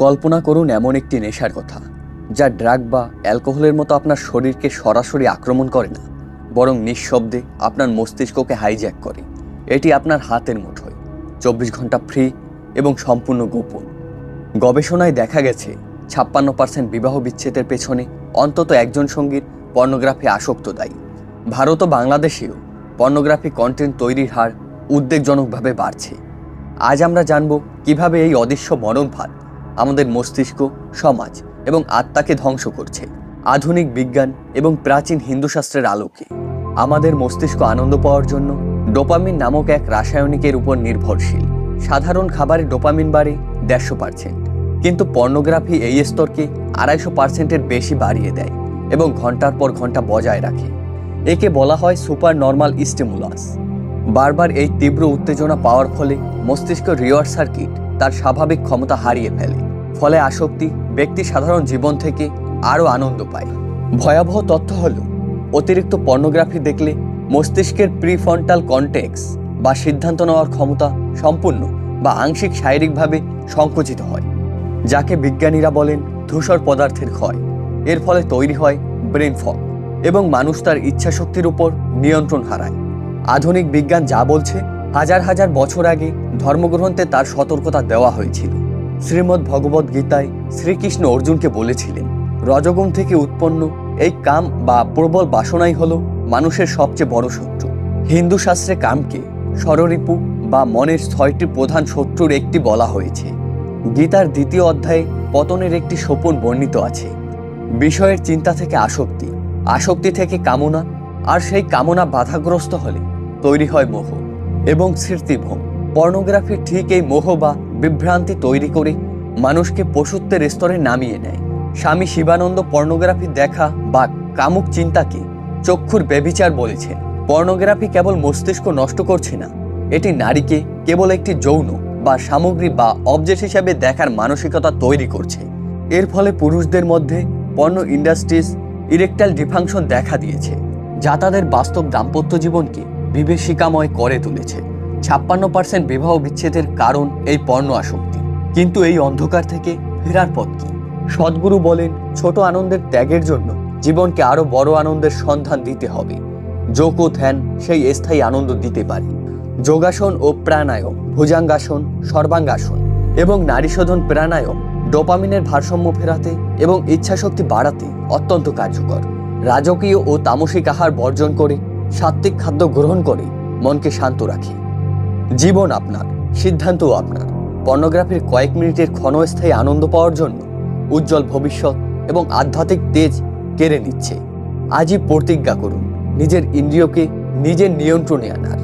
কল্পনা করুন এমন একটি নেশার কথা, যা ড্রাগ বা অ্যালকোহলের মতো আপনার শরীরকে সরাসরি আক্রমণ করে না, বরং নিঃশব্দে আপনার মস্তিষ্ককে হাইজ্যাক করে। এটি আপনার হাতের মুঠোয়, 24 ঘন্টা ফ্রি এবং সম্পূর্ণ গোপন। গবেষণায় দেখা গেছে 56% বিবাহ বিচ্ছেদের পেছনে অন্তত একজন সঙ্গীর পর্নোগ্রাফি আসক্ত দায়ী। ভারত ও বাংলাদেশেও পর্নোগ্রাফি কন্টেন্ট তৈরির হার উদ্বেগজনকভাবে বাড়ছে। আজ আমরা জানব কিভাবে এই অদৃশ্য মরণফাঁদ আমাদের মস্তিষ্ক, সমাজ এবং আত্মাকে ধ্বংস করছে। আধুনিক বিজ্ঞান এবং প্রাচীন হিন্দু শাস্ত্রের আলোকে আমাদের মস্তিষ্ক আনন্দ পাওয়ার জন্য ডোপামিন নামক এক রাসায়নিকের উপর নির্ভরশীল। সাধারণ খাবারে ডোপামিন বাড়ে 150%, কিন্তু পর্নোগ্রাফি এই স্তরকে 250%-এর বেশি বাড়িয়ে দেয় এবং ঘন্টার পর ঘন্টা বজায় রাখে। একে বলা হয় সুপার নর্মাল স্টিমুলাস। বারবার এই তীব্র উত্তেজনা পাওয়ার ফলে মস্তিষ্ক রিওয়ার্ড সার্কিট তার স্বাভাবিক ক্ষমতা হারিয়ে ফেলে। ফলে আসক্তি ব্যক্তি সাধারণ জীবন থেকে আরও আনন্দ পায়। ভয়াবহ তথ্য হলো, অতিরিক্ত পর্নোগ্রাফি দেখলে মস্তিষ্কের প্রিফ্রন্টাল কর্টেক্স বা সিদ্ধান্ত নেওয়ার ক্ষমতা সম্পূর্ণ বা আংশিক শারীরিকভাবে সংকুচিত হয়, যাকে বিজ্ঞানীরা বলেন ধূসর পদার্থের ক্ষয়। এর ফলে তৈরি হয় ব্রেন ফগ এবং মানুষ তার ইচ্ছাশক্তির উপর নিয়ন্ত্রণ হারায়। আধুনিক বিজ্ঞান যা বলছে, হাজার হাজার বছর আগে ধর্মগ্রন্থে তার সতর্কতা দেওয়া হয়েছিল। শ্রীমদ্ ভগবদ্ গীতায় শ্রীকৃষ্ণ অর্জুনকে বলেছিলেন, রজোগুণ থেকে উৎপন্ন এই কাম বা প্রবল বাসনাই হলো মানুষের সবচেয়ে বড় শত্রু। হিন্দু শাস্ত্রে কামকে ষড়রিপু বা মনের 6টি প্রধান শত্রুর একটি বলা হয়েছে। গীতার 2য় অধ্যায়ে পতনের একটি সোপন বর্ণিত আছে। বিষয়ের চিন্তা থেকে আসক্তি, আসক্তি থেকে কামনা, আর সেই কামনা বাধাগ্রস্ত হলে তৈরি হয় মোহ এবং স্মৃতিভ্রম। পর্নোগ্রাফি ঠিক এই মোহ বা বিভ্রান্তি তৈরি করে মানুষকে পশুত্বের স্তরে নামিয়ে নেয়। স্বামী শিবানন্দ পর্নোগ্রাফি দেখা বা কামুক চিন্তাকে চক্ষুর ব্যভিচার বলেছেন। পর্নোগ্রাফি কেবল মস্তিষ্ক নষ্ট করছে না, এটি নারীকে কেবল একটি যৌন বা সামগ্রী বা অবজেক্ট হিসাবে দেখার মানসিকতা তৈরি করছে। এর ফলে পুরুষদের মধ্যে পর্নো ইন্ডাস্ট্রিজ ইরেকটাইল ডিসফাংশন দেখা দিয়েছে, যা তাদের বাস্তব দাম্পত্য জীবনকে বিভীষিকাময় করে তুলেছে। 56% বিবাহ বিচ্ছেদের কারণ এই পর্নো আসক্তি। কিন্তু এই অন্ধকার থেকে ফেরার পথ কি? সদ্গুরু বলেন, ছোট আনন্দের ত্যাগের জন্য জীবনকে আরো বড় আনন্দের সন্ধান দিতে হবে। যোগ ও ধ্যান সেই স্থায়ী আনন্দ দিতে পারে। যোগাসন ও প্রাণায়াম, ভুজাঙ্গাসন, সর্বাঙ্গাসন এবং নারীশোধন প্রাণায়াম ডোপামিনের ভারসাম্য ফেরাতে এবং ইচ্ছাশক্তি বাড়াতে অত্যন্ত কার্যকর। রাজকীয় ও তামসিক আহার বর্জন করে সাত্ত্বিক খাদ্য গ্রহণ করে মনকে শান্ত রাখে। জীবন আপনার, সিদ্ধান্তও আপনার। পর্নোগ্রাফির কয়েক মিনিটের ক্ষণস্থায়ী আনন্দ পাওয়ার জন্য উজ্জ্বল ভবিষ্যৎ এবং আধ্যাত্মিক তেজ কেড়ে নিচ্ছে। আজই প্রতিজ্ঞা করুন নিজের ইন্দ্রিয়কে নিজের নিয়ন্ত্রণে আনার।